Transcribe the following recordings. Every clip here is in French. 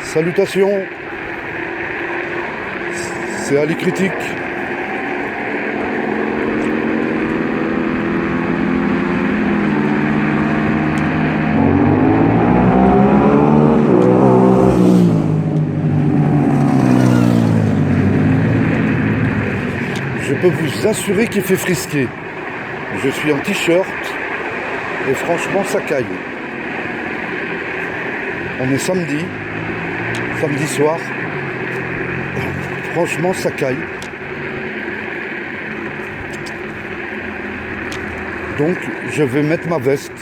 Salutations, c'est Ali Critique. Je peux vous assurer qu'il fait frisquer. Je suis en t-shirt et franchement ça caille. On est samedi soir. Franchement ça caille. Donc je vais mettre ma veste.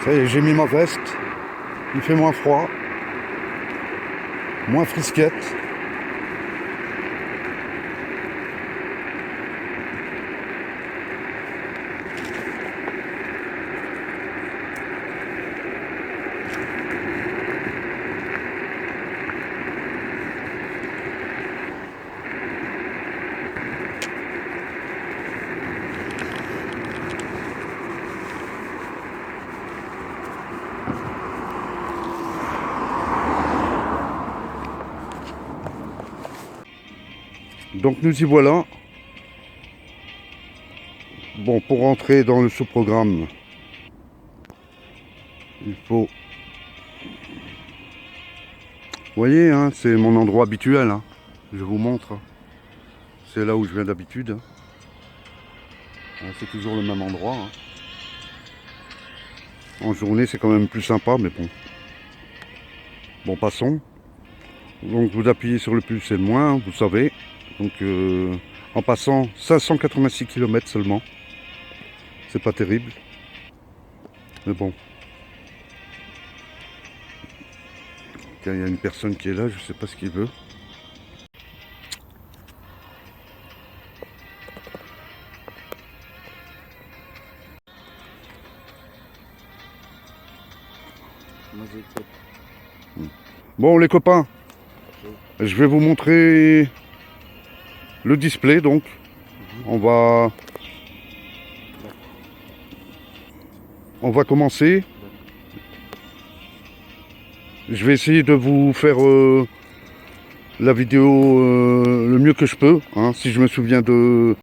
Ça y est, j'ai mis ma veste, il fait moins froid, moins frisquette. Donc nous y voilà. Bon, pour rentrer dans le sous-programme, il faut... Vous voyez, hein, c'est mon endroit habituel. Hein. Je vous montre. C'est là où je viens d'habitude. C'est toujours le même endroit. Hein. En journée, c'est quand même plus sympa, mais bon. Bon, passons. Donc vous appuyez sur le plus et le moins, vous savez. Donc en passant 586 km seulement. C'est pas terrible. Mais bon. Il y a une personne qui est là, je sais pas ce qu'il veut. Bon les copains, je vais vous montrer le display donc. On va commencer. Je vais essayer de vous faire la vidéo le mieux que je peux, hein, si je me souviens de...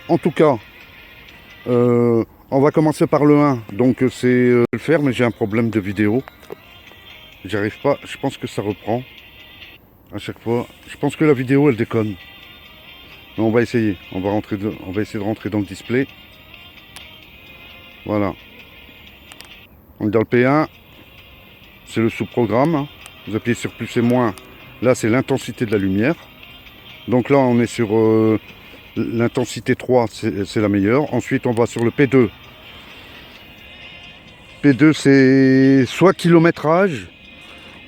En tout cas, on va commencer par le 1, donc c'est le faire, mais j'ai un problème de vidéo. J'arrive pas, je pense que ça reprend à chaque fois. Je pense que la vidéo elle déconne. Mais on va essayer, on va essayer de rentrer dans le display. Voilà. On est dans le P1, c'est le sous-programme. Vous appuyez sur plus et moins, là c'est l'intensité de la lumière. Donc là on est sur l'intensité 3, c'est la meilleure. Ensuite on va sur le P2. P2 c'est soit kilométrage,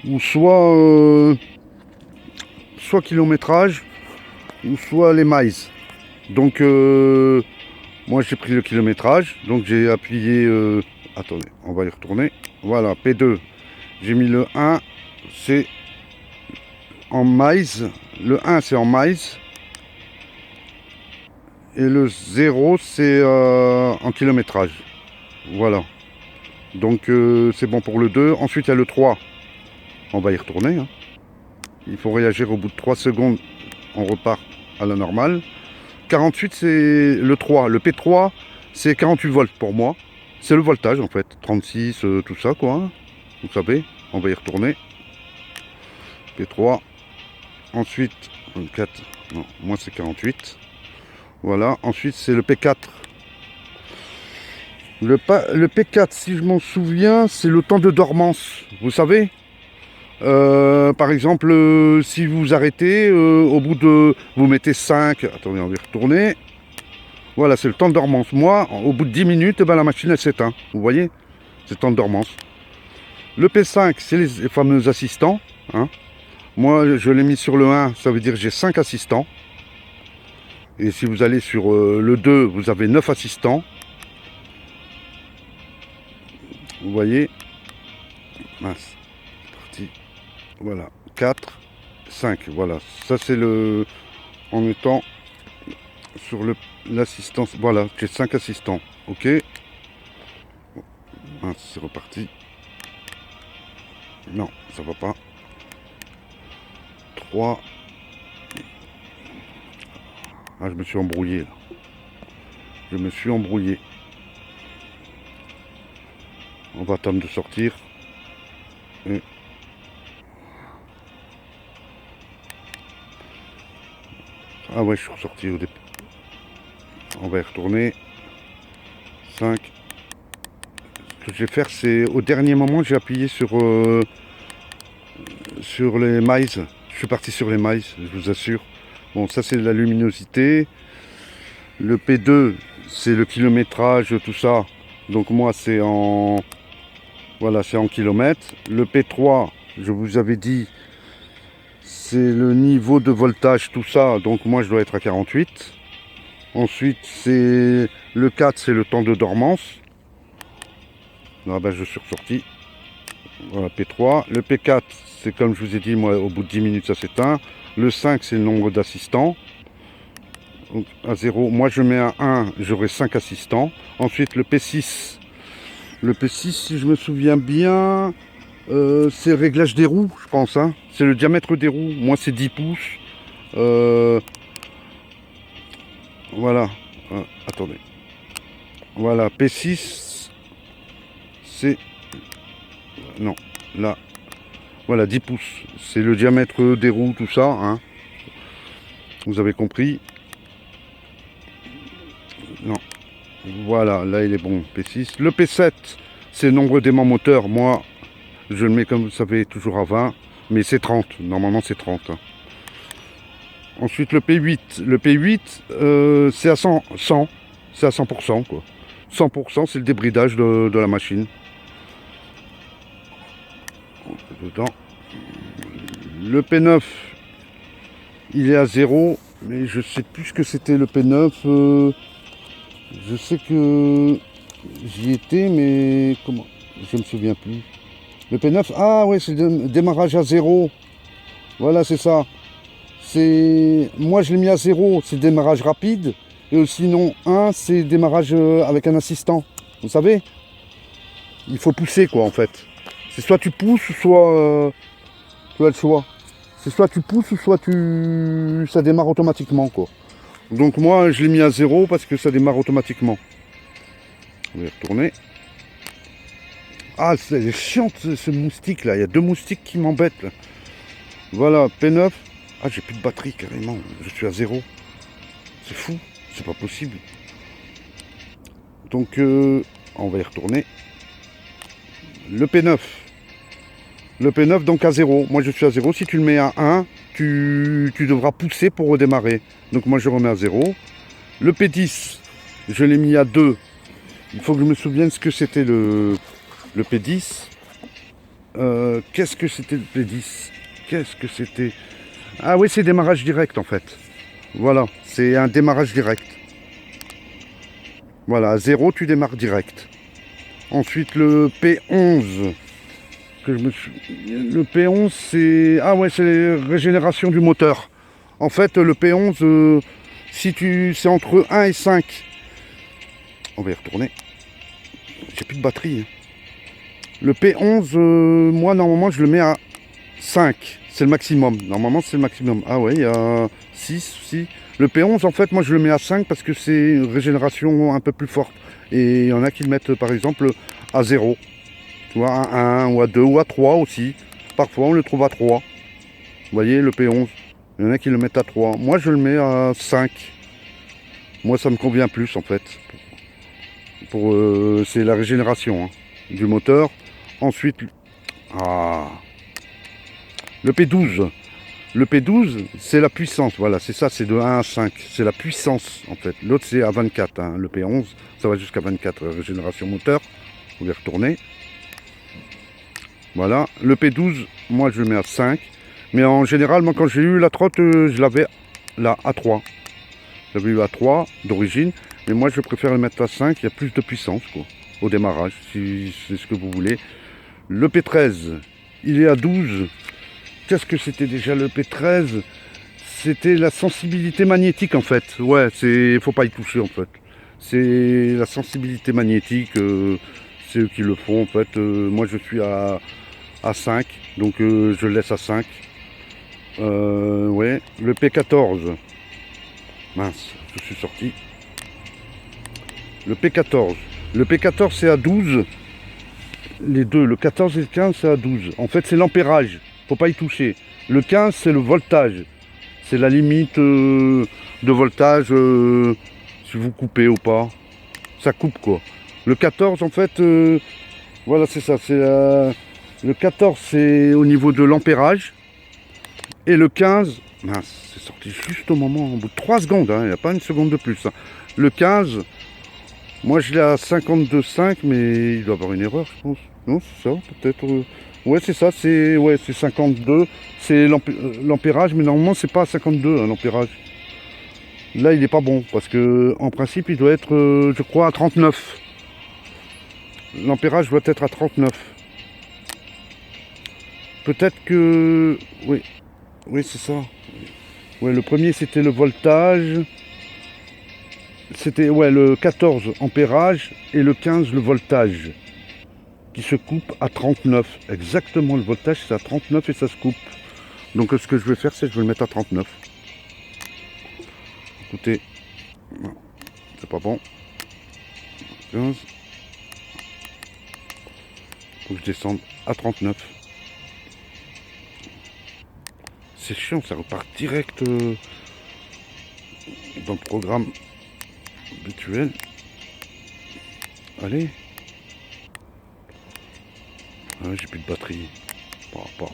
ou soit kilométrage, ou soit les miles. Donc moi j'ai pris le kilométrage, donc j'ai appuyé, attendez, on va y retourner. Voilà, P2, j'ai mis le 1, c'est en miles, le 1 c'est en miles, et le 0 c'est en kilométrage. Voilà, donc c'est bon pour le 2. Ensuite il y a le 3, on va y retourner, hein. Il faut réagir au bout de 3 secondes, on repart à la normale. 48 c'est le 3, le P3 c'est 48 volts pour moi. C'est le voltage en fait, 36, tout ça quoi, hein. Vous savez, on va y retourner. P3, ensuite 24, non, moi c'est 48. Voilà, ensuite c'est le P4. Le P4, si je m'en souviens, c'est le temps de dormance, vous savez. Par exemple, si vous arrêtez, au bout de... Vous mettez 5... Attendez, on va y retourner. Voilà, c'est le temps de dormance. Moi, au bout de 10 minutes, eh ben, la machine, elle s'éteint. Vous voyez? C'est le temps de dormance. Le P5, c'est les fameux assistants, hein. Moi, je l'ai mis sur le 1, ça veut dire que j'ai 5 assistants. Et si vous allez sur le 2, vous avez 9 assistants. Vous voyez? Mince. Parti. Voilà. 4, 5. Voilà. Ça, c'est le... En étant sur l'assistance. Voilà. J'ai 5 assistants. OK. Mince, c'est reparti. Non, ça va pas. 3. Ah, je me suis embrouillé là. Je me suis embrouillé. On va attendre de sortir. Et... Ah ouais, je suis ressorti au début. On va y retourner. 5. Ce que je vais faire, c'est au dernier moment, j'ai appuyé sur les miles. Je suis parti sur les miles, je vous assure. Bon, ça c'est la luminosité. Le P2, c'est le kilométrage, tout ça. Donc moi, c'est en... Voilà, c'est en kilomètres. Le P3, je vous avais dit, c'est le niveau de voltage, tout ça. Donc moi, je dois être à 48. Ensuite, c'est le 4, c'est le temps de dormance. Là, ben, je suis ressorti. Voilà, P3. Le P4, c'est comme je vous ai dit, moi, au bout de 10 minutes, ça s'éteint. Le 5, c'est le nombre d'assistants. À 0, moi je mets un 1, j'aurai 5 assistants. Ensuite, le P6. Le P6, si je me souviens bien, c'est le réglage des roues, je pense, hein. C'est le diamètre des roues. Moi, c'est 10 pouces. Voilà. Attendez. Voilà, P6, c'est... Non, là. Voilà, 10 pouces. C'est le diamètre des roues, tout ça, hein. Vous avez compris. Non. Voilà, là, il est bon, P6. Le P7, c'est le nombre d'aimants moteurs. Moi, Je le mets comme vous savez toujours à 20, mais c'est 30, normalement c'est 30. Hein. Ensuite le P8, c'est à 100, c'est à 100% quoi. 100% c'est le débridage de la machine. Dedans. Le P9, il est à 0, mais je sais plus ce que c'était le P9. Je sais que j'y étais, mais comment? Je me souviens plus. Le P9, ah ouais, c'est le démarrage à 0. Voilà, c'est ça. Moi je l'ai mis à 0, c'est démarrage rapide. Et sinon 1, c'est démarrage avec un assistant. Vous savez? Il faut pousser quoi en fait. C'est soit tu pousses, soit tu as le choix. C'est soit tu pousses ou soit ça démarre automatiquement quoi. Donc moi je l'ai mis à 0 parce que ça démarre automatiquement. On va y retourner. Ah c'est chiant ce moustique là, il y a 2 moustiques qui m'embêtent là. Voilà, P9. Ah j'ai plus de batterie carrément, je suis à 0. C'est fou, c'est pas possible. Donc on va y retourner. Le P9. Le P9 donc à 0. Moi je suis à 0. Si tu le mets à 1, tu devras pousser pour redémarrer. Donc moi je remets à 0. Le P10, je l'ai mis à 2. Il faut que je me souvienne ce que c'était le P10. Qu'est-ce que c'était le P10? Qu'est-ce que c'était? Ah oui, c'est démarrage direct en fait. Voilà, c'est un démarrage direct. Voilà, à 0, tu démarres direct. Ensuite, le P11. Le P11, c'est... Ah ouais, c'est régénération du moteur. En fait, le P11, c'est entre 1 et 5. On va y retourner. J'ai plus de batterie. Hein. Le P11, moi, normalement, je le mets à 5. C'est le maximum. Normalement, c'est le maximum. Ah ouais, il y a 6, si. Le P11, en fait, moi, je le mets à 5 parce que c'est une régénération un peu plus forte. Et il y en a qui le mettent, par exemple, à 0. Tu vois, à 1, ou à 2, ou à 3 aussi. Parfois, on le trouve à 3. Vous voyez, le P11. Il y en a qui le mettent à 3. Moi, je le mets à 5. Moi, ça me convient plus, en fait. C'est la régénération hein, du moteur. Ensuite, le P12. Le P12, c'est la puissance. Voilà, c'est ça, c'est de 1 à 5. C'est la puissance, en fait. L'autre, c'est à 24. Hein. Le P11, ça va jusqu'à 24. Régénération moteur. On va retourner. Voilà. Le P12, moi, je le mets à 5. Mais en général, moi, quand j'ai eu la trotte, je l'avais là, à 3. J'avais eu à 3 d'origine. Mais moi, je préfère le mettre à 5. Il y a plus de puissance, quoi. Au démarrage, si c'est ce que vous voulez. Le P13, il est à 12. Qu'est-ce que c'était déjà le P13? C'était la sensibilité magnétique en fait. Ouais, faut pas y toucher en fait. C'est la sensibilité magnétique, c'est eux qui le font en fait. Moi je suis à 5, donc je le laisse à 5. Ouais, le P14. Mince, je suis sorti. Le P14. Le P14 c'est à 12. Les deux, le 14 et le 15 c'est à 12. En fait c'est l'ampérage. Faut pas y toucher. Le 15 c'est le voltage. C'est la limite de voltage si vous coupez ou pas. Ça coupe quoi. Le 14 en fait, voilà c'est ça. Le 14 c'est au niveau de l'ampérage. Et le 15, mince, c'est sorti juste au moment, au bout de 3 secondes, hein, il n'y a pas une seconde de plus. Hein. Le 15, moi je l'ai à 52,5 mais il doit y avoir une erreur je pense. Non c'est ça peut-être. Ouais c'est ça, c'est 52, c'est l'ampérage, mais normalement c'est pas à 52 hein, l'ampérage. Là il est pas bon, parce que en principe il doit être, je crois, à 39. L'ampérage doit être à 39. Peut-être que... Oui c'est ça. Ouais, le premier c'était le voltage. C'était le 14 ampérage et le 15 le voltage. Qui se coupe à 39. Exactement, le voltage c'est à 39 et ça se coupe. Donc ce que je vais faire, c'est que je vais le mettre à 39. Écoutez, c'est pas bon. 15. Faut que je descende à 39. C'est chiant, ça repart direct dans le programme habituel. Allez. Ouais, j'ai plus de batterie. Pas.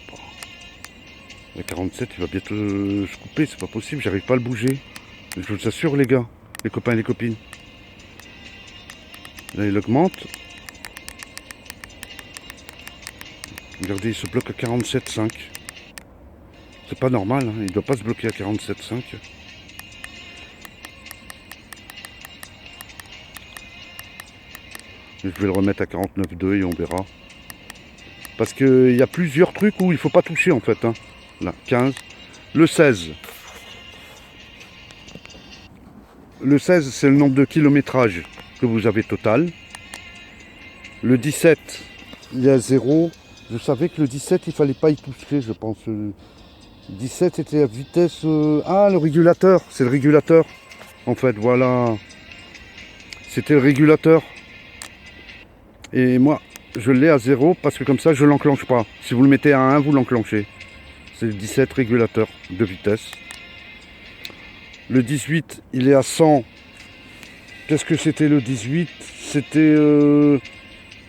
Le 47 il va bientôt se couper, c'est pas possible, j'arrive pas à le bouger. Je vous assure les gars, les copains et les copines. Là il augmente. Regardez, il se bloque à 47,5. C'est pas normal, hein, il doit pas se bloquer à 47,5. Je vais le remettre à 49,2 et on verra. Parce qu'il y a plusieurs trucs où il faut pas toucher en fait. Hein. Là, 15. Le 16. Le 16, c'est le nombre de kilométrage que vous avez total. Le 17, il y a 0. Je savais que le 17, il fallait pas y toucher, je pense. Le 17, c'était la vitesse... Ah, le régulateur. C'est le régulateur. En fait, voilà. C'était le régulateur. Et moi, je l'ai à 0 parce que comme ça, je l'enclenche pas. Si vous le mettez à 1, vous l'enclenchez. C'est le 17 régulateur de vitesse. Le 18, il est à 100. Qu'est-ce que c'était le 18? C'était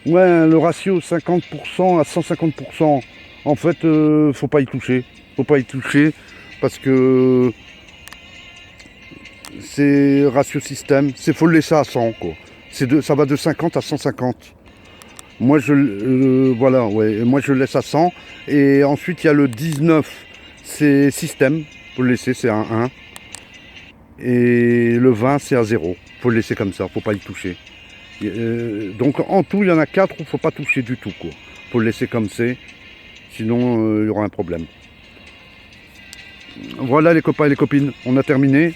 ouais, le ratio 50% à 150%. En fait, faut pas y toucher. Faut pas y toucher parce que c'est ratio système. C'est faut le laisser à 100 quoi. Ça va de 50 à 150. Moi je voilà, ouais, moi je le laisse à 100 et ensuite il y a le 19, c'est système. Faut le laisser, c'est un 1. Et le 20 c'est à 0. Faut le laisser comme ça, faut pas y toucher. Donc en tout, il y en a 4 où il ne faut pas toucher du tout. Il faut le laisser comme c'est, sinon il y aura un problème. Voilà les copains et les copines, on a terminé.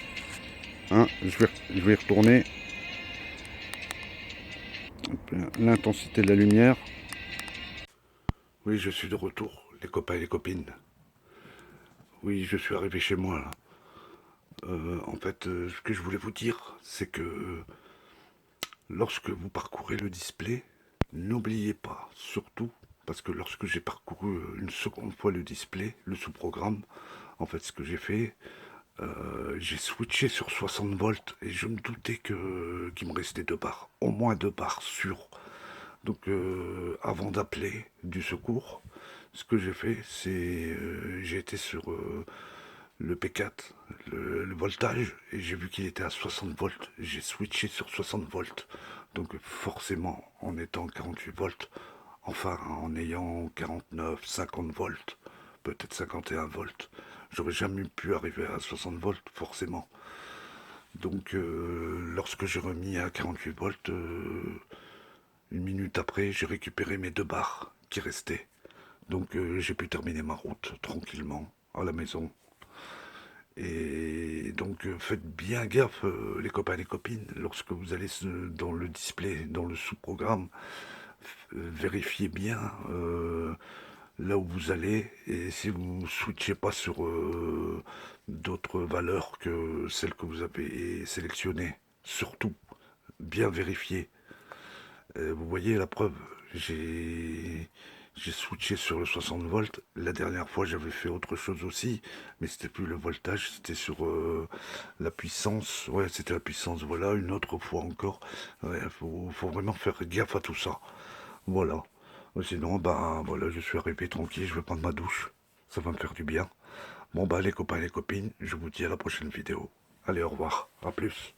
Hein, je vais y retourner. L'intensité de la lumière. Oui, je suis de retour, les copains et les copines. Oui, je suis arrivé chez moi là. En fait, ce que je voulais vous dire, c'est que lorsque vous parcourez le display, n'oubliez pas, surtout, parce que lorsque j'ai parcouru une seconde fois le display, le sous-programme, en fait ce que j'ai fait, j'ai switché sur 60 volts et je me doutais qu'il me restait 2 barres, au moins 2 barres sûres. Donc avant d'appeler du secours, ce que j'ai fait, c'est j'ai été sur le P4, le voltage, et j'ai vu qu'il était à 60 volts. J'ai switché sur 60 volts. Donc forcément, en étant 48 volts, enfin en ayant 49, 50 volts, peut-être 51 volts, j'aurais jamais pu arriver à 60 volts, forcément. Donc lorsque j'ai remis à 48 volts, une minute après, j'ai récupéré mes 2 barres qui restaient. Donc j'ai pu terminer ma route tranquillement à la maison. Et donc faites bien gaffe les copains et les copines, lorsque vous allez dans le display, dans le sous-programme, vérifiez bien là où vous allez et si vous ne switchez pas sur d'autres valeurs que celles que vous avez sélectionnées. Surtout, bien vérifier. Vous voyez la preuve, j'ai switché sur le 60 volts. La dernière fois, j'avais fait autre chose aussi, mais c'était plus le voltage, c'était sur la puissance. Ouais, c'était la puissance. Voilà, une autre fois encore. Ouais, faut vraiment faire gaffe à tout ça. Voilà. Sinon, bah voilà, je suis arrivé tranquille. Je vais prendre ma douche. Ça va me faire du bien. Bon bah les copains et les copines, je vous dis à la prochaine vidéo. Allez, au revoir. À plus.